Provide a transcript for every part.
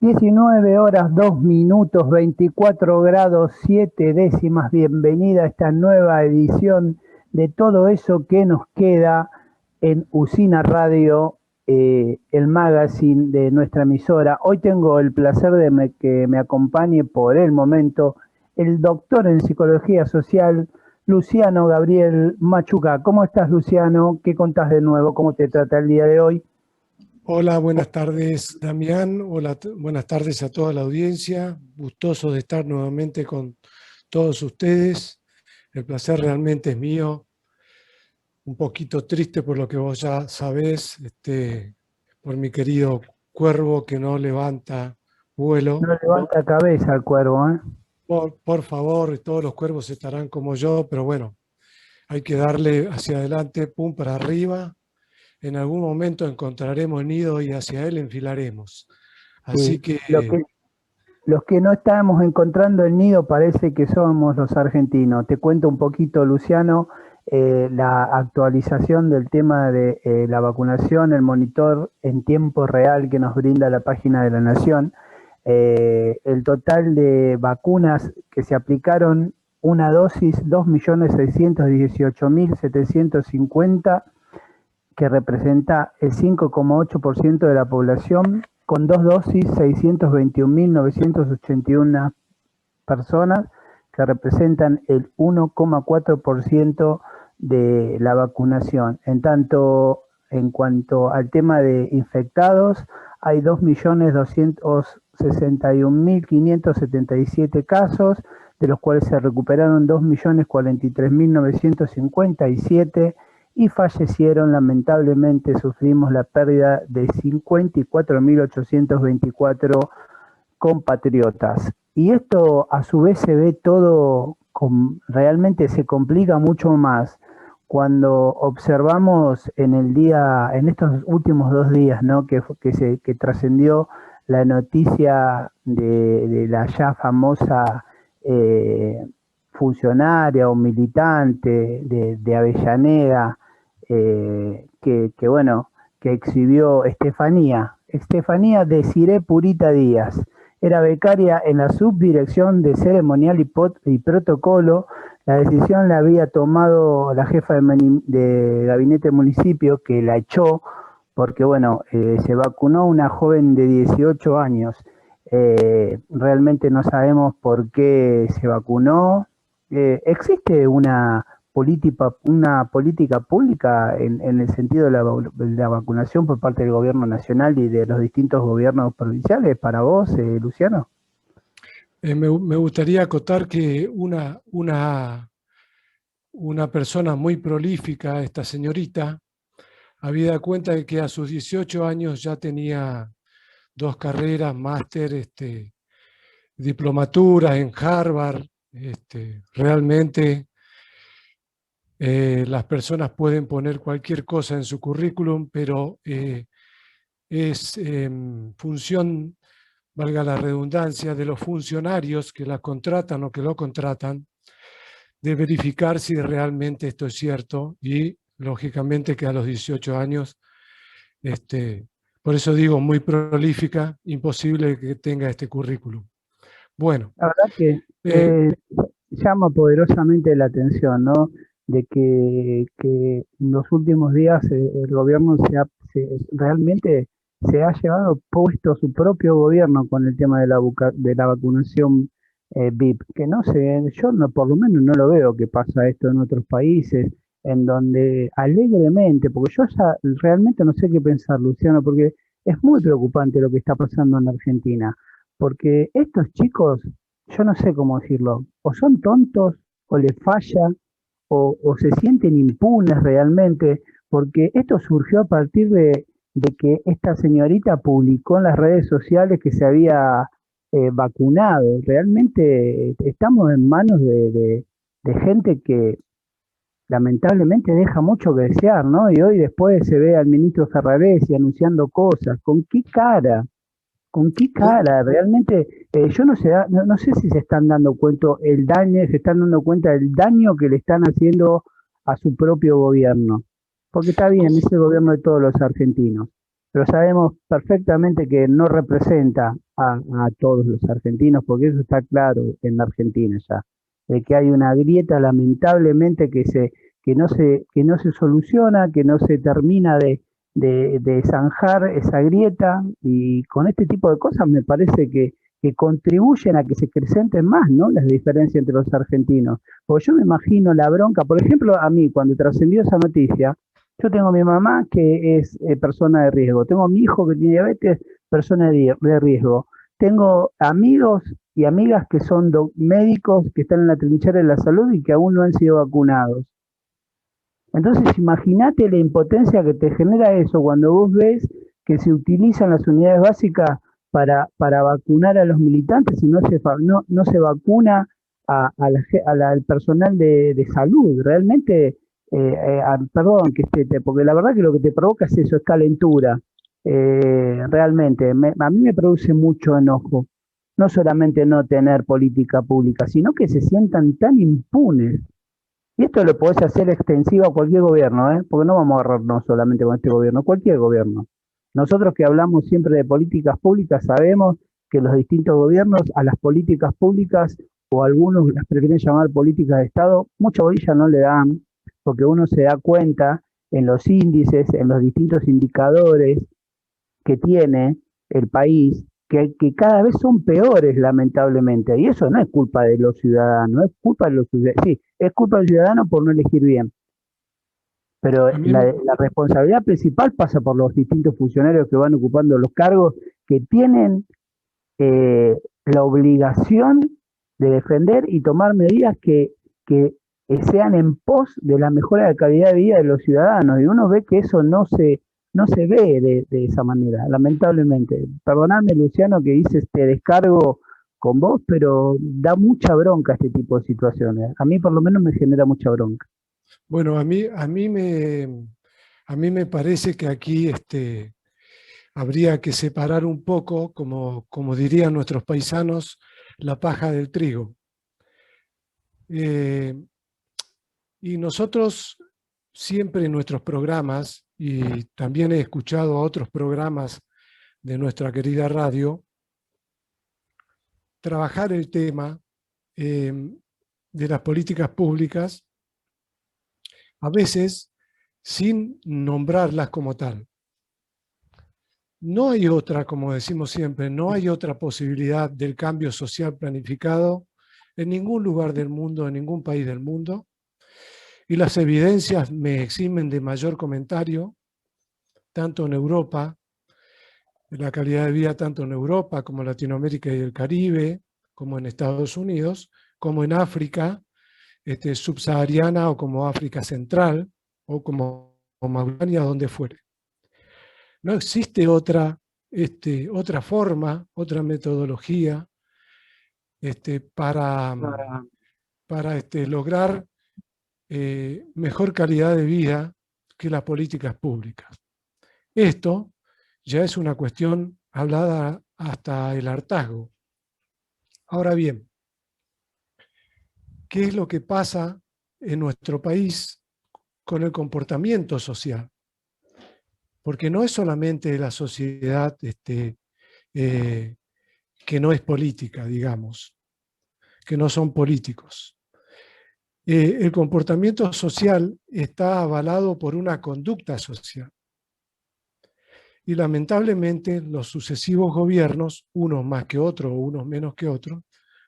19 horas 2 minutos, 24 grados 7 décimas. Bienvenida a esta nueva edición de todo eso que nos queda en Usina Radio, el magazine de nuestra emisora. Hoy tengo el placer de que me acompañe por el momento el doctor en psicología social, Luciano Gabriel Machuca. ¿Cómo estás, Luciano? ¿Qué contás de nuevo? ¿Cómo te trata el día de hoy? Hola, buenas tardes, Damián. Hola, buenas tardes a toda la audiencia. Gustoso de estar nuevamente con todos ustedes. El placer realmente es mío. Un poquito triste por lo que vos ya sabés, por mi querido cuervo que no levanta vuelo. No levanta cabeza el cuervo, ¿eh? Por favor, todos los cuervos estarán como yo, pero bueno, hay que darle hacia adelante, pum, para arriba. En algún momento encontraremos nido y hacia él enfilaremos. Así Sí, que los que no estamos encontrando el nido parece que somos los argentinos. Te cuento un poquito, Luciano, la actualización del tema de la vacunación, el monitor en tiempo real que nos brinda la página de la Nación. El total de vacunas que se aplicaron, una dosis, 2.618.750, que representa el 5,8% de la población, con dos dosis, 621.981 personas, que representan el 1,4% de la vacunación. En cuanto al tema de infectados, hay 2.261.577 casos, de los cuales se recuperaron 2.043.957 y fallecieron. Lamentablemente sufrimos la pérdida de 54.824 compatriotas. Y esto a su vez se ve todo, realmente se complica mucho más cuando observamos en estos últimos 2 días, ¿no? Que trascendió la noticia de la ya famosa eh, funcionaria o militante de Avellaneda, bueno, que exhibió Estefanía Desiré Purita Díaz. Era becaria en la subdirección de ceremonial y protocolo. La decisión la había tomado la jefa de gabinete municipio, que la echó porque, bueno, se vacunó una joven de 18 años. Realmente no sabemos por qué se vacunó. ¿Existe una política pública en el sentido de la vacunación por parte del gobierno nacional y de los distintos gobiernos provinciales para vos, Luciano? me gustaría acotar que una persona muy prolífica, esta señorita, había dado cuenta de que a sus 18 años ya tenía 2 carreras, máster, diplomaturas en Harvard. Realmente las personas pueden poner cualquier cosa en su currículum, pero es función, valga la redundancia, de los funcionarios que la contratan o que lo contratan, de verificar si realmente esto es cierto y, lógicamente, que a los 18 años, por eso digo, muy prolífica, imposible que tenga este currículum. Bueno, La verdad que eh, llama poderosamente la atención, ¿no? De que en los últimos días el gobierno realmente se ha llevado puesto su propio gobierno con el tema de la vacunación VIP, que no sé, yo no, por lo menos no lo veo que pasa esto en otros países, en donde alegremente, porque yo ya realmente no sé qué pensar, Luciano, porque es muy preocupante lo que está pasando en Argentina, porque estos chicos, yo no sé cómo decirlo, o son tontos, o les falla, o se sienten impunes realmente, porque esto surgió a partir de que esta señorita publicó en las redes sociales que se había vacunado. Realmente estamos en manos de gente que lamentablemente deja mucho que desear, ¿no? Y hoy después se ve al ministro Ferraresi anunciando cosas. ¿Con qué cara? ¿Con qué cara? Realmente, yo no sé, no sé si se están dando cuenta se están dando cuenta del daño que le están haciendo a su propio gobierno. Porque está bien, es el gobierno de todos los argentinos, pero sabemos perfectamente que no representa a todos los argentinos, porque eso está claro en la Argentina ya, de que hay una grieta lamentablemente que no se soluciona, que no se termina de zanjar esa grieta, y con este tipo de cosas me parece que contribuyen a que se acrecenten más, ¿no? Las diferencias entre los argentinos. Porque yo me imagino la bronca, por ejemplo, a mí, cuando trascendió esa noticia, yo tengo a mi mamá que es persona de riesgo, tengo a mi hijo que tiene diabetes, persona de riesgo, tengo amigos y amigas que son médicos que están en la trinchera de la salud y que aún no han sido vacunados. Entonces, imagínate la impotencia que te genera eso cuando vos ves que se utilizan las unidades básicas para vacunar a los militantes y no se vacuna al personal de salud. Realmente, perdón, porque la verdad que lo que te provoca es eso, es calentura. Realmente, a mí me produce mucho enojo. No solamente no tener política pública, sino que se sientan tan impunes. Y esto lo podés hacer extensivo a cualquier gobierno, ¿eh? Porque no vamos a agarrarnos solamente con este gobierno, cualquier gobierno. Nosotros que hablamos siempre de políticas públicas sabemos que los distintos gobiernos a las políticas públicas, o algunos las prefieren llamar políticas de Estado, mucha bolilla no le dan, porque uno se da cuenta en los índices, en los distintos indicadores que tiene el país, que cada vez son peores, lamentablemente. Y eso no es culpa de los ciudadanos, es culpa de los ciudadanos. Sí, es culpa del ciudadano por no elegir bien. Pero A mí, la responsabilidad principal pasa por los distintos funcionarios que van ocupando los cargos que tienen la obligación de defender y tomar medidas que sean en pos de la mejora de calidad de vida de los ciudadanos. Y uno ve que eso no se ve de esa manera, lamentablemente. Perdonadme, Luciano, que hice este descargo con vos, pero da mucha bronca este tipo de situaciones. A mí por lo menos me genera mucha bronca. bueno, a mí me parece que aquí habría que separar un poco, como dirían nuestros paisanos, la paja del trigo. Eh, y nosotros siempre en nuestros programas, y también he escuchado a otros programas de nuestra querida radio, trabajar el tema de las políticas públicas, a veces sin nombrarlas como tal. No hay otra, como decimos siempre, no hay otra posibilidad del cambio social planificado en ningún lugar del mundo, en ningún país del mundo, y las evidencias me eximen de mayor comentario, tanto en Europa, la calidad de vida tanto en Europa como en Latinoamérica y el Caribe, como en Estados Unidos, como en África subsahariana o como África Central o como Mauritania, donde fuere. No existe otra forma, otra metodología para, para lograr mejor calidad de vida que las políticas públicas. Esto ya es una cuestión hablada hasta el hartazgo. Ahora bien, ¿qué es lo que pasa en nuestro país con el comportamiento social? Porque no es solamente la sociedad que no es política, digamos, que no son políticos. El comportamiento social está avalado por una conducta social. Y lamentablemente los sucesivos gobiernos, unos más que otros o unos menos que otros,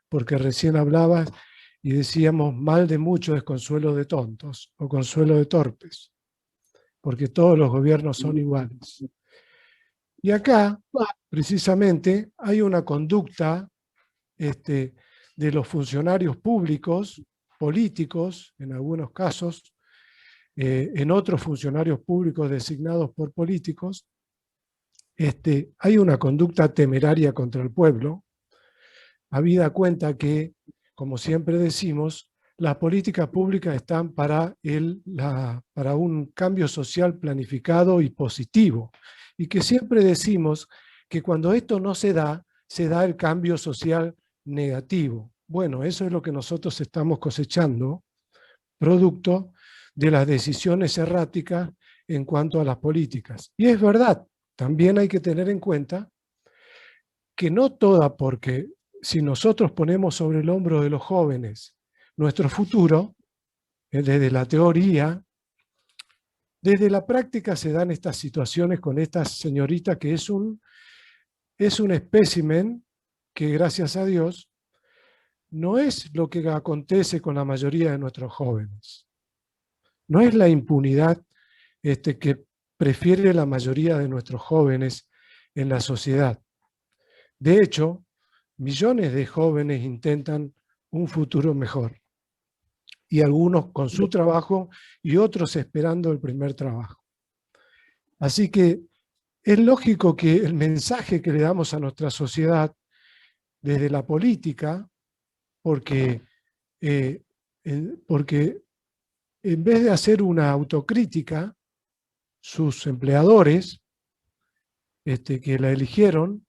porque recién hablabas y decíamos mal de muchos es consuelo de tontos o consuelo de torpes, porque todos los gobiernos son iguales. Y acá, precisamente, hay una conducta de los funcionarios públicos, políticos, en algunos casos, en otros funcionarios públicos designados por políticos, hay una conducta temeraria contra el pueblo, habida cuenta que, como siempre decimos, las políticas públicas están para un cambio social planificado y positivo, y que siempre decimos que cuando esto no se da el cambio social negativo. Bueno, eso es lo que nosotros estamos cosechando, producto de las decisiones erráticas en cuanto a las políticas. Y es verdad, también hay que tener en cuenta que no toda, porque si nosotros ponemos sobre el hombro de los jóvenes nuestro futuro, desde la teoría, desde la práctica se dan estas situaciones con esta señorita que es un espécimen que, gracias a Dios, no es lo que acontece con la mayoría de nuestros jóvenes. No es la impunidad que prefiere la mayoría de nuestros jóvenes en la sociedad. De hecho, millones de jóvenes intentan un futuro mejor, y algunos con su trabajo y otros esperando el primer trabajo. Así que es lógico que el mensaje que le damos a nuestra sociedad desde la política, porque en vez de hacer una autocrítica, sus empleadores que la eligieron,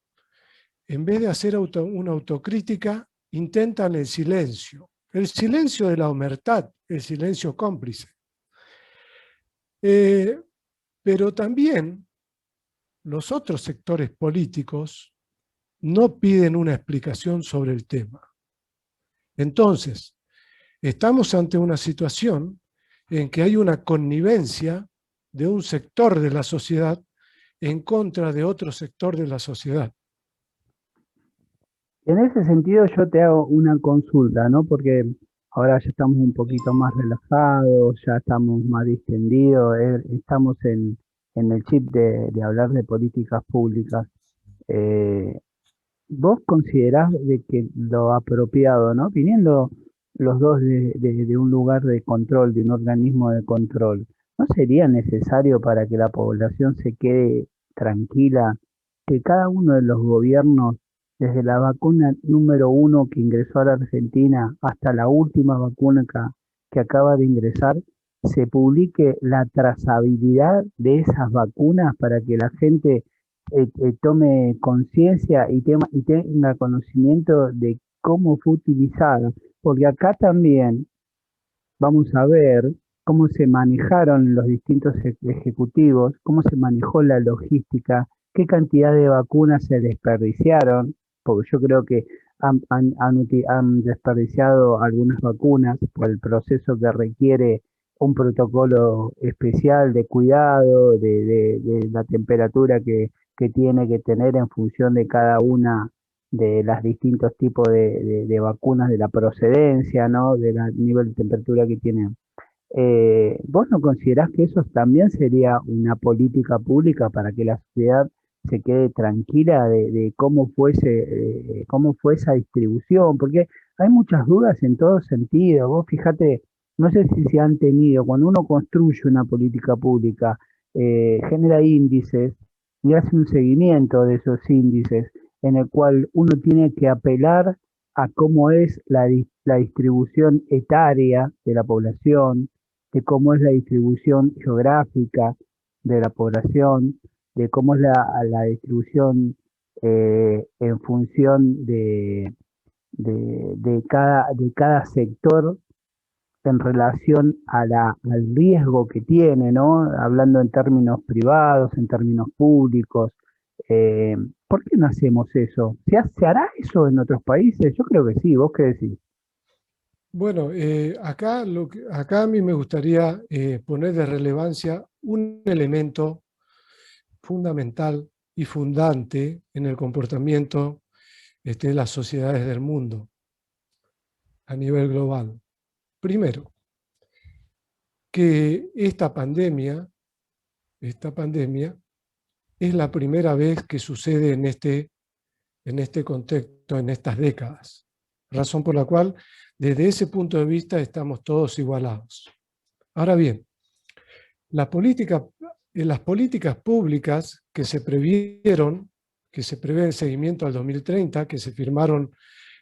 en vez de hacer una autocrítica, intentan el silencio de la omertad, el silencio cómplice. Pero también los otros sectores políticos no piden una explicación sobre el tema. Entonces, estamos ante una situación en que hay una connivencia de un sector de la sociedad en contra de otro sector de la sociedad. En ese sentido yo te hago una consulta, ¿no? Porque ahora ya estamos un poquito más relajados, ya estamos más distendidos, estamos en el chip de hablar de políticas públicas. Eh, ¿Vos considerás de que lo apropiado, ¿no? Viniendo los dos de un lugar de control, de un organismo de control, ¿no sería necesario para que la población se quede tranquila que cada uno de los gobiernos, desde la vacuna número 1 que ingresó a la Argentina hasta la última vacuna que acaba de ingresar, se publique la trazabilidad de esas vacunas para que la gente tome conciencia y tenga conocimiento de cómo fue utilizada? Porque acá también vamos a ver cómo se manejaron los distintos ejecutivos, cómo se manejó la logística, qué cantidad de vacunas se desperdiciaron, porque yo creo que han desperdiciado algunas vacunas por el proceso que requiere un protocolo especial de cuidado, de la temperatura que tiene que tener en función de cada una de los distintos tipos de vacunas, de la procedencia, ¿no? Del nivel de temperatura que tienen. ¿Vos no considerás que eso también sería una política pública para que la sociedad se quede tranquila de cómo fue esa distribución? Porque hay muchas dudas en todo sentido. Vos fíjate, no sé si se han tenido, cuando uno construye una política pública, genera índices y hace un seguimiento de esos índices en el cual uno tiene que apelar a cómo es la distribución etaria de la población, de cómo es la distribución geográfica de la población, de cómo es la distribución en función de cada sector en relación al riesgo que tiene, ¿no? Hablando en términos privados, en términos públicos. Eh, ¿Por qué no hacemos eso? ¿Se hará eso en otros países? Yo creo que sí. ¿Vos qué decís? Bueno, acá a mí me gustaría poner de relevancia un elemento fundamental y fundante en el comportamiento de las sociedades del mundo a nivel global. Primero, que esta pandemia es la primera vez que sucede en este contexto, en estas décadas. Razón por la cual, desde ese punto de vista, estamos todos igualados. Ahora bien, las políticas públicas que se previeron, que se prevé en seguimiento al 2030, que se firmaron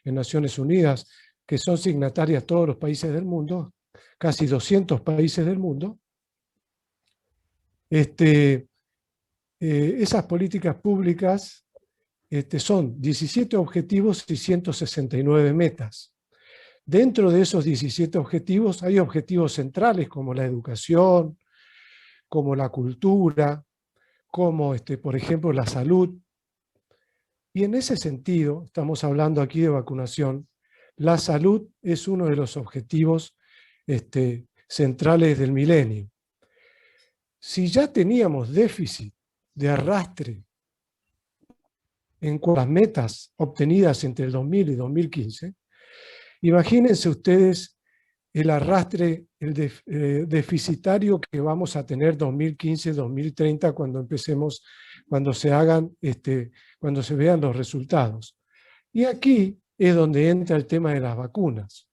en Naciones Unidas, que son signatarias todos los países del mundo, casi 200 países del mundo, esas políticas públicas son 17 objetivos y 169 metas. Dentro de esos 17 objetivos hay objetivos centrales como la educación, como la cultura, como, por ejemplo, la salud. Y en ese sentido, estamos hablando aquí de vacunación, la salud es uno de los objetivos centrales del milenio. Si ya teníamos déficit de arrastre en las metas obtenidas entre el 2000 y 2015, imagínense ustedes el arrastre deficitario que vamos a tener 2015-2030 cuando empecemos, cuando se hagan, cuando se vean los resultados. Y aquí es donde entra el tema de las vacunas.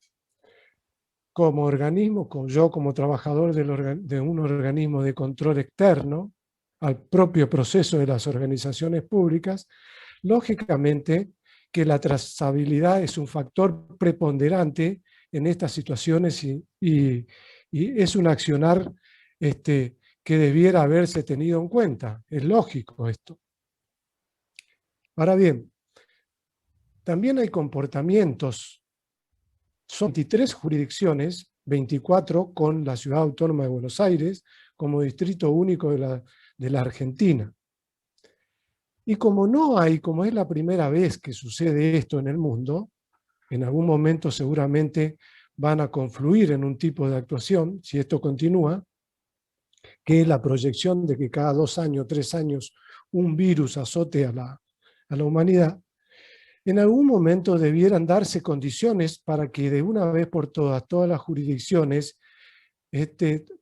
Como organismo, yo como trabajador de un organismo de control externo al propio proceso de las organizaciones públicas, lógicamente que la trazabilidad es un factor preponderante en estas situaciones y es un accionar que debiera haberse tenido en cuenta. Es lógico esto. Ahora bien, también hay comportamientos. Son 23 jurisdicciones, 24 con la Ciudad Autónoma de Buenos Aires como distrito único de la Argentina. Y como es la primera vez que sucede esto en el mundo, en algún momento seguramente van a confluir en un tipo de actuación, si esto continúa, que es la proyección de que cada 2 años, 3 años, un virus azote a la humanidad. En algún momento debieran darse condiciones para que de una vez por todas las jurisdicciones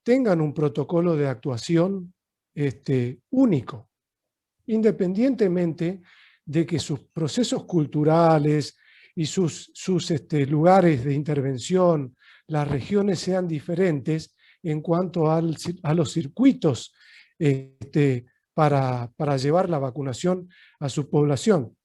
tengan un protocolo de actuación único, independientemente de que sus procesos culturales y sus lugares de intervención, las regiones sean diferentes en cuanto a los circuitos para llevar la vacunación a su población.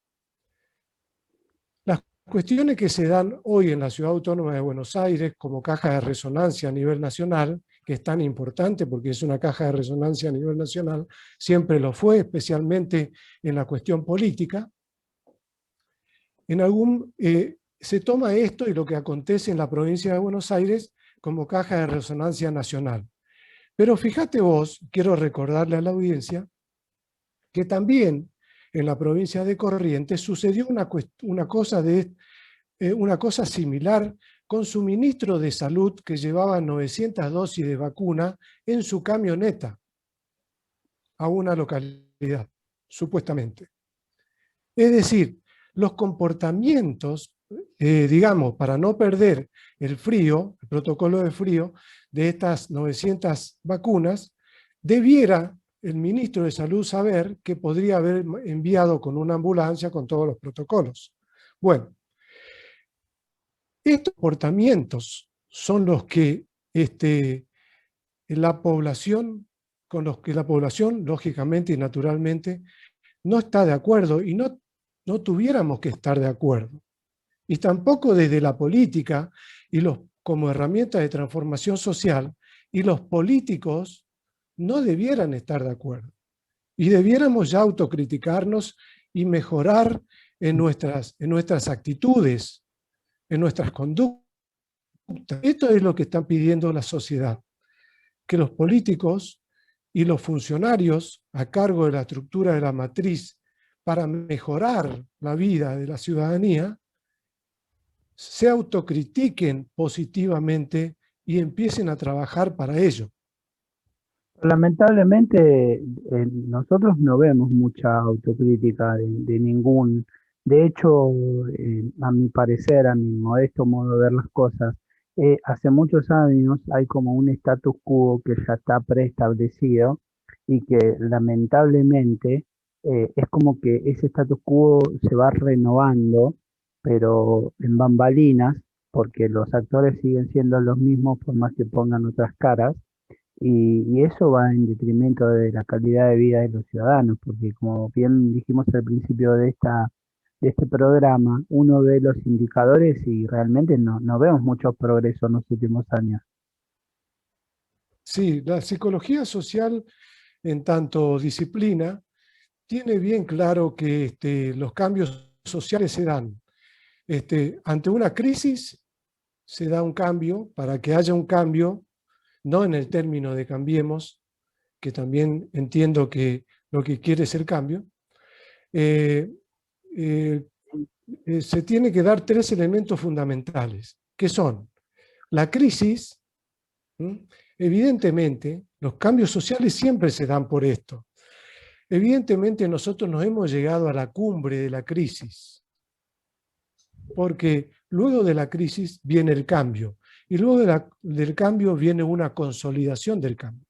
Las cuestiones que se dan hoy en la Ciudad Autónoma de Buenos Aires como caja de resonancia a nivel nacional, que es tan importante porque es una caja de resonancia a nivel nacional, siempre lo fue, especialmente en la cuestión política. Se toma esto y lo que acontece en la provincia de Buenos Aires como caja de resonancia nacional. Pero fíjate vos, quiero recordarle a la audiencia, que también en la provincia de Corrientes sucedió una cosa similar con su ministro de Salud que llevaba 900 dosis de vacuna en su camioneta a una localidad, supuestamente. Es decir, los comportamientos, digamos, para no perder el frío, el protocolo de frío de estas 900 vacunas, debiera el ministro de Salud saber que podría haber enviado con una ambulancia con todos los protocolos. Bueno, estos comportamientos son los que con los que la población, lógicamente y naturalmente, no está de acuerdo y no tuviéramos que estar de acuerdo. Y tampoco desde la política como herramienta de transformación social, y los políticos no debieran estar de acuerdo. Y debiéramos ya autocriticarnos y mejorar en nuestras actitudes, en nuestras conductas. Esto es lo que está pidiendo la sociedad, que los políticos y los funcionarios a cargo de la estructura de la matriz para mejorar la vida de la ciudadanía se autocritiquen positivamente y empiecen a trabajar para ello. Lamentablemente, nosotros no vemos mucha autocrítica de ningún. De hecho, a mi parecer, a mi modesto modo de ver las cosas, hace muchos años hay como un status quo que ya está preestablecido y que lamentablemente es como que ese status quo se va renovando, pero en bambalinas, porque los actores siguen siendo los mismos por más que pongan otras caras. Y eso va en detrimento de la calidad de vida de los ciudadanos, porque como bien dijimos al principio de este programa, uno ve los indicadores y realmente no vemos mucho progreso en los últimos años. Sí, la psicología social, en tanto disciplina, tiene bien claro que los cambios sociales se dan. Ante una crisis se da un cambio. Para que haya un cambio, no en el término de cambiemos, que también entiendo que lo que quiere es el cambio, eh, se tiene que dar tres elementos fundamentales, que son la crisis. ¿Mm? Evidentemente, los cambios sociales siempre se dan por esto. Evidentemente, nosotros nos hemos llegado a la cumbre de la crisis, porque luego de la crisis viene el cambio, y luego del cambio viene una consolidación del cambio.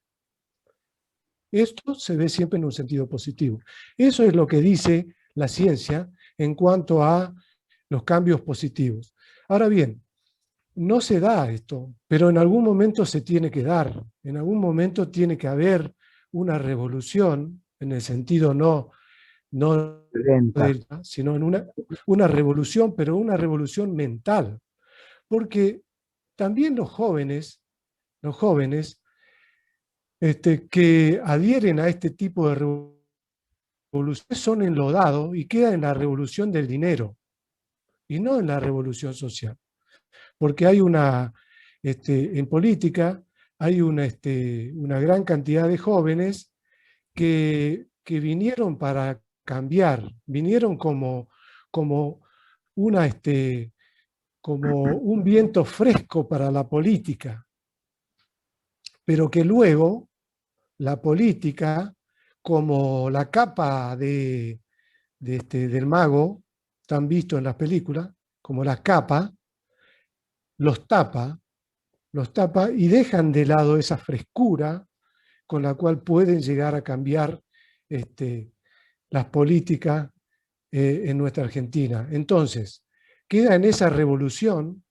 Esto se ve siempre en un sentido positivo. Eso es lo que dice la ciencia en cuanto a los cambios positivos. Ahora bien, no se da esto, pero en algún momento se tiene que dar. En algún momento tiene que haber una revolución, en el sentido no Lenta. sino en una revolución, pero una revolución mental. Porque también los jóvenes que adhieren a este tipo de revoluciones son enlodados y quedan en la revolución del dinero y no en la revolución social. Porque hay en política hay una gran cantidad de jóvenes que vinieron para cambiar, vinieron como, una, como un viento fresco para la política, pero que luego la política, como la capa del mago, tan visto en las películas, como la capa, los tapa, y dejan de lado esa frescura con la cual pueden llegar a cambiar las políticas en nuestra Argentina. Entonces, queda en esa revolución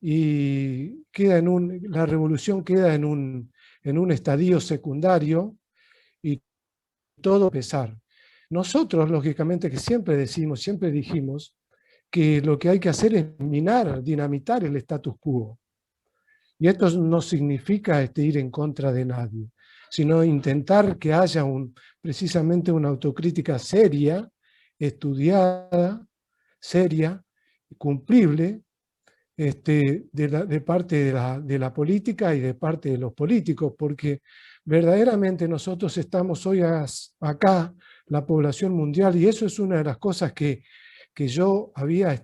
y la revolución queda en un estadio secundario y todo pesar. Nosotros, lógicamente, que siempre dijimos que lo que hay que hacer es minar, dinamitar el status quo. Y esto no significa ir en contra de nadie, sino intentar que haya precisamente una autocrítica seria, estudiada, seria, cumplible, de parte de la política y de parte de los políticos, porque verdaderamente nosotros estamos hoy acá, la población mundial, y eso es una de las cosas que yo había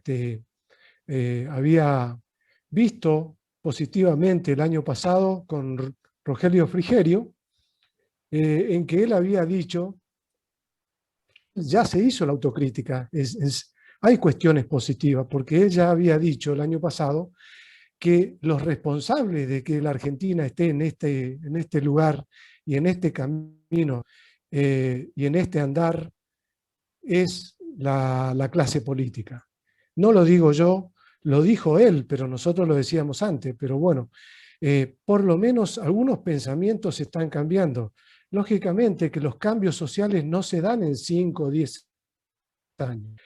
visto positivamente el año pasado con Rogelio Frigerio, en que él había dicho, ya se hizo la autocrítica, hay cuestiones positivas, porque él ya había dicho el año pasado que los responsables de que la Argentina esté en este lugar y en este camino y en este andar es la clase política. No lo digo yo, lo dijo él, pero nosotros lo decíamos antes, pero bueno, por lo menos algunos pensamientos están cambiando. Lógicamente que los cambios sociales no se dan en 5 o 10 años.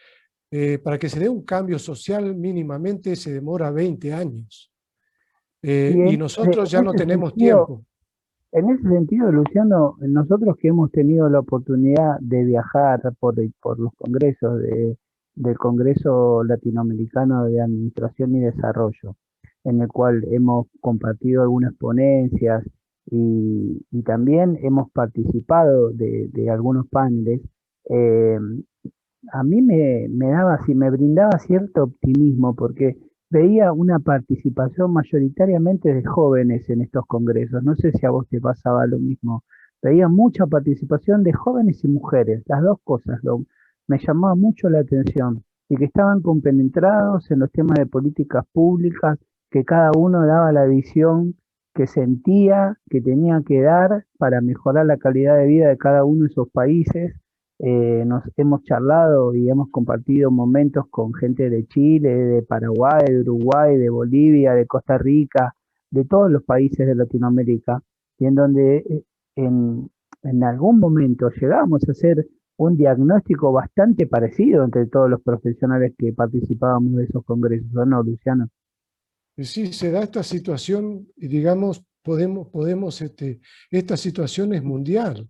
Para que se dé un cambio social mínimamente se demora 20 años. Y Y nosotros ya no tenemos tiempo. en ese sentido, Luciano, nosotros que hemos tenido la oportunidad de viajar por los congresos del Congreso Latinoamericano de Administración y Desarrollo, en el cual hemos compartido algunas ponencias y también hemos participado de algunos paneles, eh, a mí me daba así, me brindaba cierto optimismo porque veía una participación mayoritariamente de jóvenes en estos congresos. No sé si a vos te pasaba lo mismo. Veía mucha participación de jóvenes y mujeres, las dos cosas. Me llamaba mucho la atención y que estaban compenetrados en los temas de políticas públicas, que cada uno daba la visión que sentía que tenía que dar para mejorar la calidad de vida de cada uno de esos países. Nos hemos charlado y hemos compartido momentos con gente de Chile, de Paraguay, de Uruguay, de Bolivia, de Costa Rica, de todos los países de Latinoamérica, y en donde en, en algún momento llegamos a hacer un diagnóstico bastante parecido entre todos los profesionales que participábamos de esos congresos, ¿no, Luciano? Y sí, se da esta situación, y digamos, esta situación es mundial.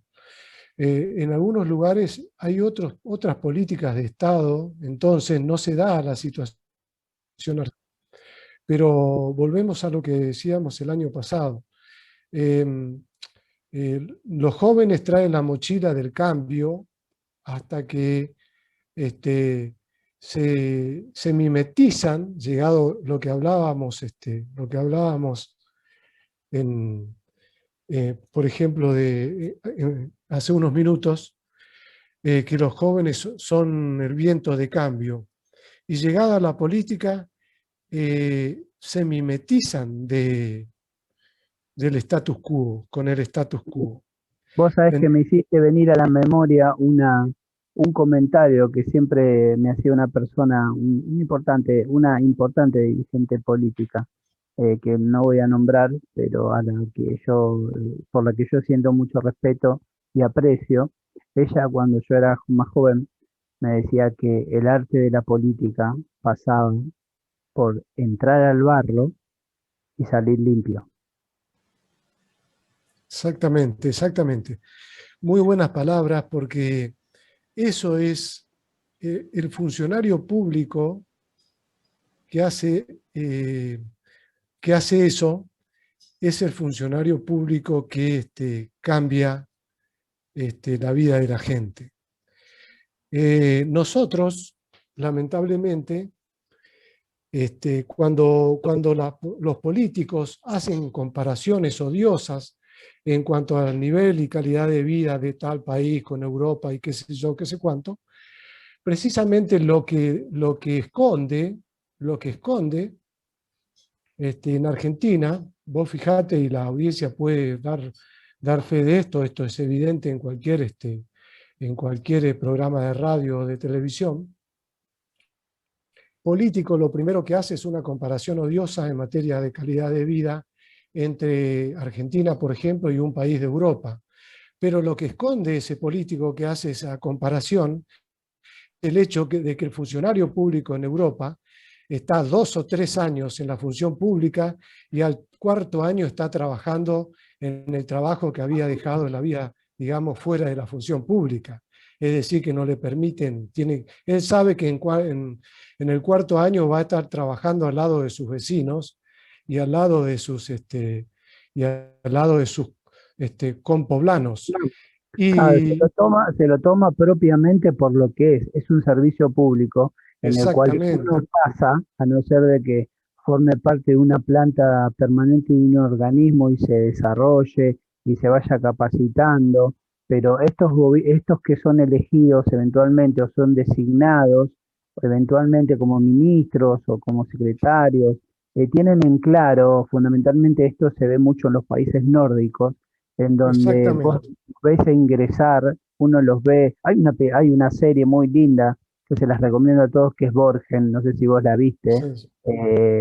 En algunos lugares hay otras políticas de Estado, entonces no se da la situación. Pero volvemos a lo que decíamos el año pasado. Los jóvenes traen la mochila del cambio hasta que se mimetizan, llegado lo que hablábamos en, por ejemplo, hace unos minutos, que los jóvenes son el viento de cambio. Y llegada a la política, se mimetizan del status quo, con el status quo. Vos sabés que me hiciste venir a la memoria un comentario que siempre me hacía una persona, una importante dirigente política, que no voy a nombrar, pero a la que por la que yo siento mucho respeto y aprecio. Ella, cuando yo era más joven, me decía que el arte de la política pasaba por entrar al barro y salir limpio. Exactamente, exactamente. Muy buenas palabras, porque eso es el funcionario público que hace, que hace eso, es el funcionario público que cambia la vida de la gente. Nosotros, lamentablemente, cuando los políticos hacen comparaciones odiosas en cuanto al nivel y calidad de vida de tal país con Europa y qué sé yo, qué sé cuánto, precisamente lo que esconde en Argentina, vos fijate y la audiencia puede dar fe de esto es evidente en cualquier programa de radio o de televisión. Político lo primero que hace es una comparación odiosa en materia de calidad de vida entre Argentina, por ejemplo, y un país de Europa. Pero lo que esconde ese político que hace esa comparación es el hecho de que el funcionario público en Europa está 2 o 3 años en la función pública y al cuarto año está trabajando en el trabajo que había dejado en la vida, digamos, fuera de la función pública. Es decir, que no le permiten, él sabe que en el cuarto año va a estar trabajando al lado de sus vecinos y al lado de sus compoblanos. Claro, Y se lo toma propiamente por lo que es un servicio público en el cual exactamente, uno pasa, a no ser de que forme parte de una planta permanente de un organismo y se desarrolle y se vaya capacitando, pero estos que son elegidos eventualmente o son designados eventualmente como ministros o como secretarios, tienen en claro, fundamentalmente esto se ve mucho en los países nórdicos, en donde vos exactamente. ves a ingresar, uno los ve, hay una serie muy linda que se las recomiendo a todos, que es Borgen, no sé si vos la viste, Sí, sí.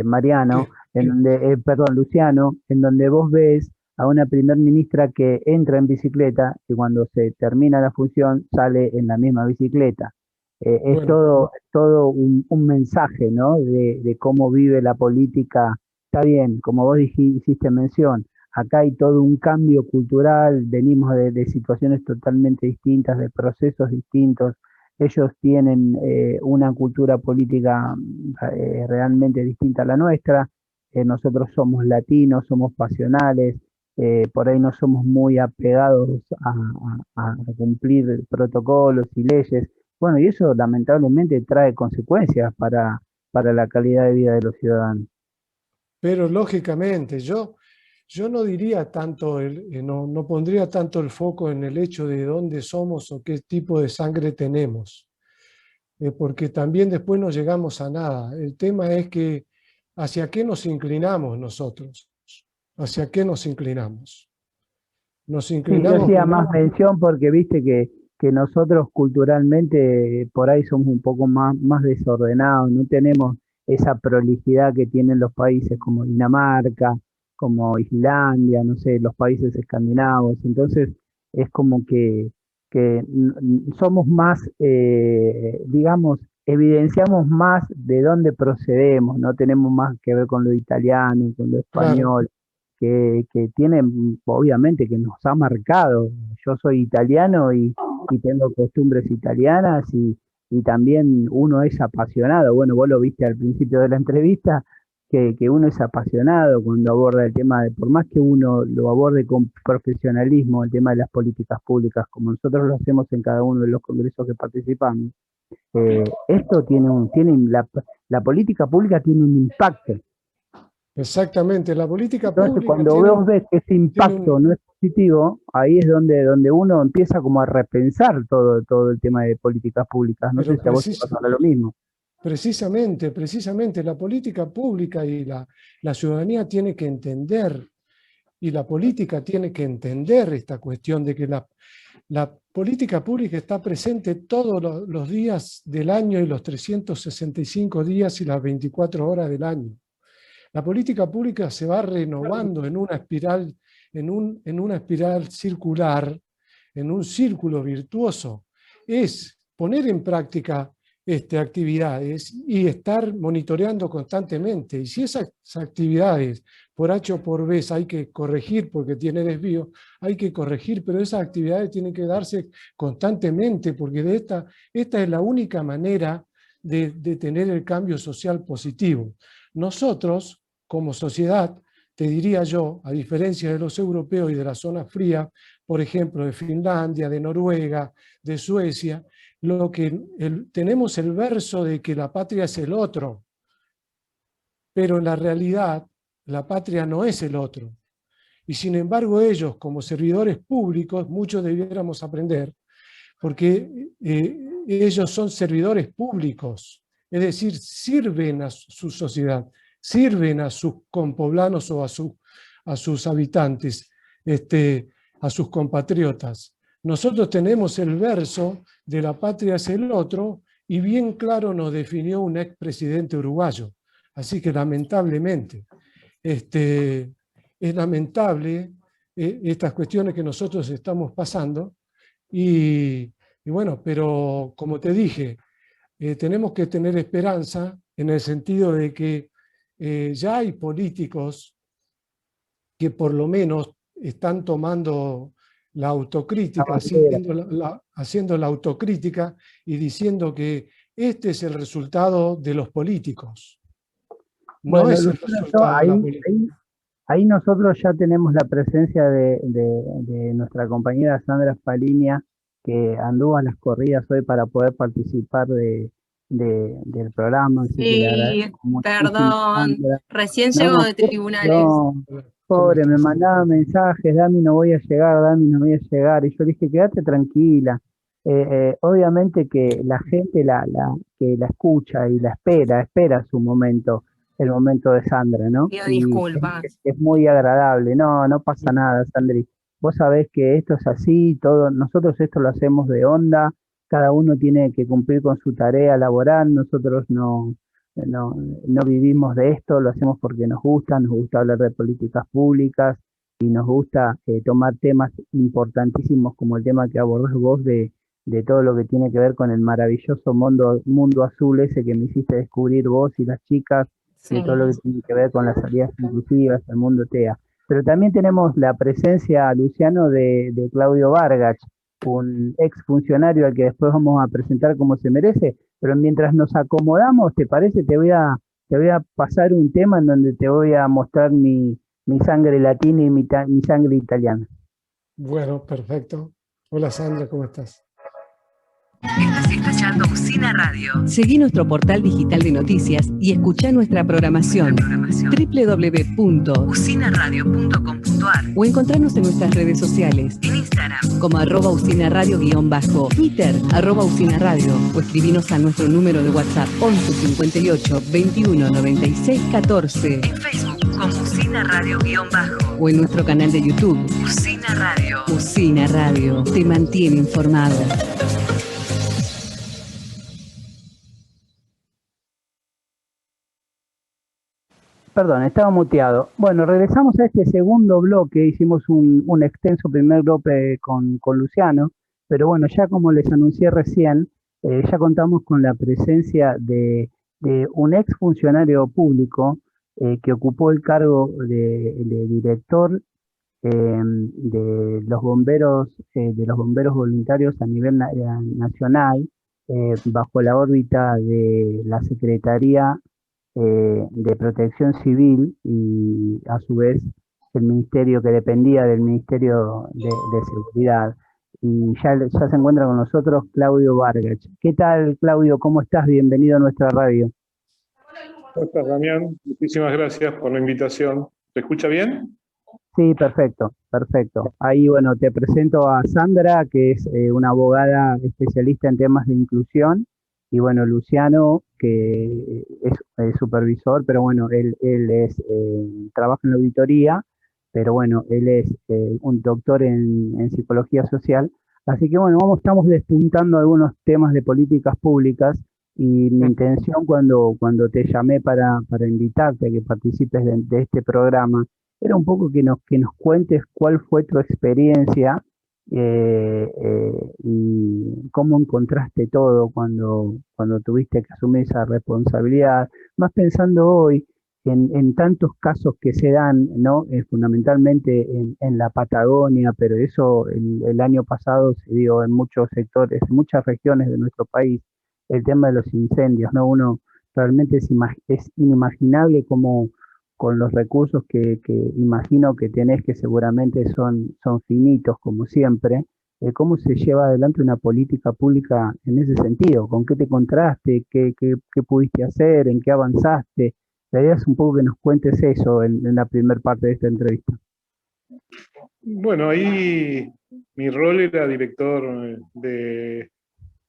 Mariano, ¿Qué? perdón, Luciano, en donde vos ves a una primer ministra que entra en bicicleta y cuando se termina la función sale en la misma bicicleta. Es Bueno, todo un mensaje, ¿no? De cómo vive la política. Está bien, como vos hiciste mención, acá hay todo un cambio cultural, venimos de situaciones totalmente distintas, de procesos distintos. Ellos tienen una cultura política realmente distinta a la nuestra. Nosotros somos latinos, somos pasionales, por ahí no somos muy apegados a cumplir protocolos y leyes. Bueno, y eso lamentablemente trae consecuencias para la calidad de vida de los ciudadanos. pero lógicamente yo no diría tanto, no pondría tanto el foco en el hecho de dónde somos o qué tipo de sangre tenemos, porque también después no llegamos a nada. El tema es que hacia qué nos inclinamos nosotros, hacia qué nos inclinamos. Nos Sí, yo inclinamos hacía primero, más mención porque viste que nosotros culturalmente por ahí somos un poco más desordenados, no tenemos esa prolijidad que tienen los países como Dinamarca, como Islandia, no sé, los países escandinavos. Entonces es como que somos más, digamos, evidenciamos más de dónde procedemos, no tenemos más que ver con lo italiano, con lo claro, español que tiene, obviamente, que nos ha marcado. Yo soy italiano y tengo costumbres italianas y también uno es apasionado. Bueno, vos lo viste al principio de la entrevista, que uno es apasionado cuando aborda el tema de, por más que uno lo aborde con profesionalismo, el tema de las políticas públicas, como nosotros lo hacemos en cada uno de los congresos que participamos. Esto la política pública tiene un impacto. Exactamente, la política Entonces, pública cuando vos ves que ese tiene impacto un... no es positivo, ahí es donde uno empieza como a repensar todo el tema de políticas públicas. No sé Pero si a vos te pasará lo mismo. precisamente, la política pública y la ciudadanía tiene que entender, y la política tiene que entender esta cuestión de que la política pública está presente todos los días del año y los 365 días y las 24 horas del año. La política pública se va renovando en una espiral, en una espiral circular, en un círculo virtuoso. Es poner en práctica actividades y estar monitoreando constantemente. Y si esas actividades por H o por B hay que corregir porque tiene desvío, hay que corregir, pero esas actividades tienen que darse constantemente porque esta es la única manera de tener el cambio social positivo. Nosotros, como sociedad, te diría yo, a diferencia de los europeos y de la zona fría, por ejemplo, de Finlandia, de Noruega, de Suecia, tenemos el verso de que la patria es el otro, pero en la realidad la patria no es el otro. Y sin embargo ellos, como servidores públicos, muchos debiéramos aprender, porque ellos son servidores públicos, es decir, sirven a su sociedad, sirven a sus compoblanos o a sus habitantes, a sus compatriotas. Nosotros tenemos el verso de la patria es el otro, y bien claro nos definió un expresidente uruguayo. Así que lamentablemente, es lamentable estas cuestiones que nosotros estamos pasando, y bueno, pero como te dije, tenemos que tener esperanza en el sentido de que ya hay políticos que por lo menos están tomando la autocrítica, haciendo la autocrítica y diciendo que este es el resultado de los políticos, no Bueno, es el Luciano, resultado de la política. ahí nosotros ya tenemos la presencia de nuestra compañera Sandra Spalinia, que anduvo a las corridas hoy para poder participar del programa, así que le Sí, agradezco muchísimo, perdón, Sandra. recién No, llego de tribunales. no, ¿Cómo pobre, me estás? mandaba mensajes, Dami, no voy a llegar, Dami, no voy a llegar, y yo le dije, quédate tranquila. Obviamente que la gente que la escucha y la espera su momento, el momento de Sandra, ¿no? Pido Y disculpas. es muy agradable, no pasa nada, Sandri. Vos sabés que esto es así, todo, nosotros esto lo hacemos de onda, cada uno tiene que cumplir con su tarea laboral, nosotros no, no vivimos de esto, lo hacemos porque nos gusta hablar de políticas públicas y nos gusta tomar temas importantísimos como el tema que abordás vos de todo lo que tiene que ver con el maravilloso mundo azul ese que me hiciste descubrir vos y las chicas, de todo lo Sí. que tiene que ver con las salidas inclusivas, el mundo TEA. Pero también tenemos la presencia, Luciano, de Claudio Vargas, un ex funcionario al que después vamos a presentar como se merece, pero mientras nos acomodamos, ¿te parece? Te voy a pasar un tema en donde te voy a mostrar mi sangre latina y mi sangre italiana. Bueno, perfecto. Hola Sandra, ¿cómo estás? Estás escuchando Usina Radio. Seguí nuestro portal digital de noticias y escuchá nuestra programación www.usinaradio.com.ar o encontrarnos en nuestras redes sociales en Instagram como @usinaradio_, Twitter @usinaradio o escribinos a nuestro número de WhatsApp 11 58 21 96 14, en Facebook como Usina Radio_, o en nuestro canal de YouTube Usina Radio. Usina Radio te mantiene informado. Perdón, estaba muteado. Bueno, regresamos a este segundo bloque. Hicimos un extenso primer bloque con Luciano, pero bueno, ya como les anuncié recién, ya contamos con la presencia de un ex funcionario público que ocupó el cargo de director de los bomberos voluntarios a nivel nacional, bajo la órbita de la Secretaría de Protección Civil y a su vez el ministerio que dependía del Ministerio de Seguridad. y ya se encuentra con nosotros Claudio Vargas. ¿Qué tal, Claudio? ¿Cómo estás? Bienvenido a nuestra radio. ¿Cómo estás, Damián? Muchísimas gracias por la invitación. ¿Te escucha bien? Sí, perfecto, perfecto. Ahí, bueno, te presento a Sandra, que es una abogada especialista en temas de inclusión, y bueno, Luciano, que es supervisor, pero bueno, él trabaja en la auditoría, pero bueno, él es un doctor en psicología social. Así que bueno, estamos despuntando algunos temas de políticas públicas, y mi intención cuando te llamé para invitarte a que participes de este programa era un poco que nos cuentes cuál fue tu experiencia, y cómo encontraste todo cuando tuviste que asumir esa responsabilidad, más pensando hoy en tantos casos que se dan, ¿no? Fundamentalmente en la Patagonia, pero eso el año pasado se dio en muchos sectores, en muchas regiones de nuestro país, el tema de los incendios, ¿no? Uno realmente es inimaginable cómo con los recursos que imagino que tenés, que seguramente son finitos como siempre, cómo se lleva adelante una política pública en ese sentido, con qué te encontraste, qué pudiste hacer, en qué avanzaste. La idea es un poco que nos cuentes eso en la primera parte de esta entrevista. Bueno, ahí mi rol era director de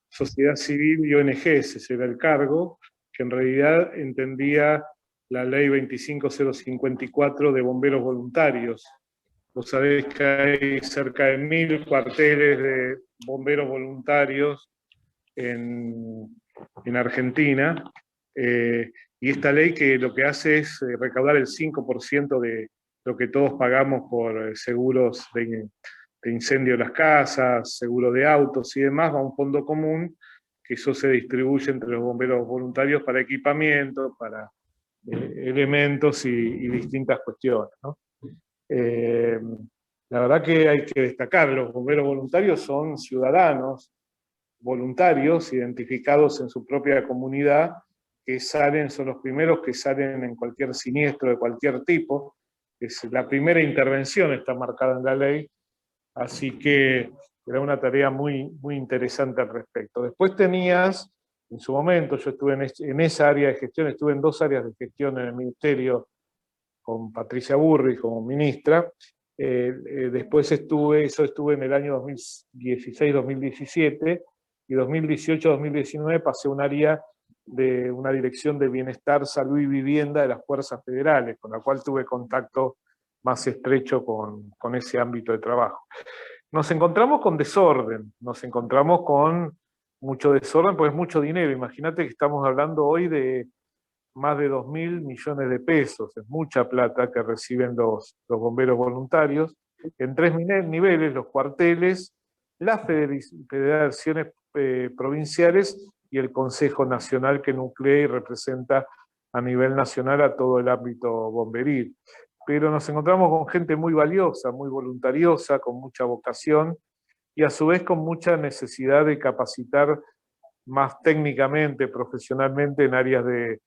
Sociedad Civil y ONGs, ese era el cargo, que en realidad entendía la ley 25054 de bomberos voluntarios. Vos sabés que hay cerca de 1000 cuarteles de bomberos voluntarios en Argentina, y esta ley que lo que hace es recaudar el 5% de lo que todos pagamos por seguros de incendio de las casas, seguro de autos y demás, va a un fondo común, que eso se distribuye entre los bomberos voluntarios para equipamiento, para elementos y distintas cuestiones, ¿no? La verdad que hay que destacar, los bomberos voluntarios son ciudadanos voluntarios identificados en su propia comunidad, que son los primeros que salen en cualquier siniestro de cualquier tipo. Es la primera intervención, está marcada en la ley, así que era una tarea muy, muy interesante al respecto. Después tenías, en su momento, yo estuve en esa área de gestión, estuve en 2 áreas de gestión en el ministerio con Patricia Burri como ministra. Después estuve en el año 2016-2017, y 2018-2019 pasé a un área de una dirección de bienestar, salud y vivienda de las fuerzas federales, con la cual tuve contacto más estrecho con ese ámbito de trabajo. Nos encontramos con desorden, nos encontramos con mucho desorden, porque es mucho dinero. Imagínate que estamos hablando hoy de más de 2.000 millones de pesos, es mucha plata que reciben los bomberos voluntarios, en 3 niveles: los cuarteles, las federaciones provinciales y el Consejo Nacional, que nuclea y representa a nivel nacional a todo el ámbito bomberil. Pero nos encontramos con gente muy valiosa, muy voluntariosa, con mucha vocación, y a su vez con mucha necesidad de capacitar más técnicamente, profesionalmente, en áreas de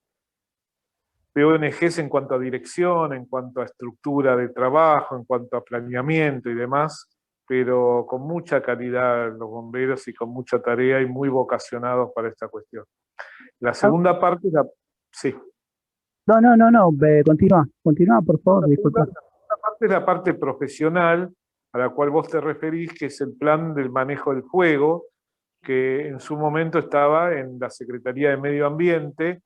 ONGs en cuanto a dirección, en cuanto a estructura de trabajo, en cuanto a planeamiento y demás, pero con mucha calidad los bomberos y con mucha tarea y muy vocacionados para esta cuestión. La segunda parte es sí. No, continúa, por favor, disculpa. La segunda parte es la parte profesional, a la cual vos te referís, que es el plan del manejo del fuego, que en su momento estaba en la Secretaría de Medio Ambiente,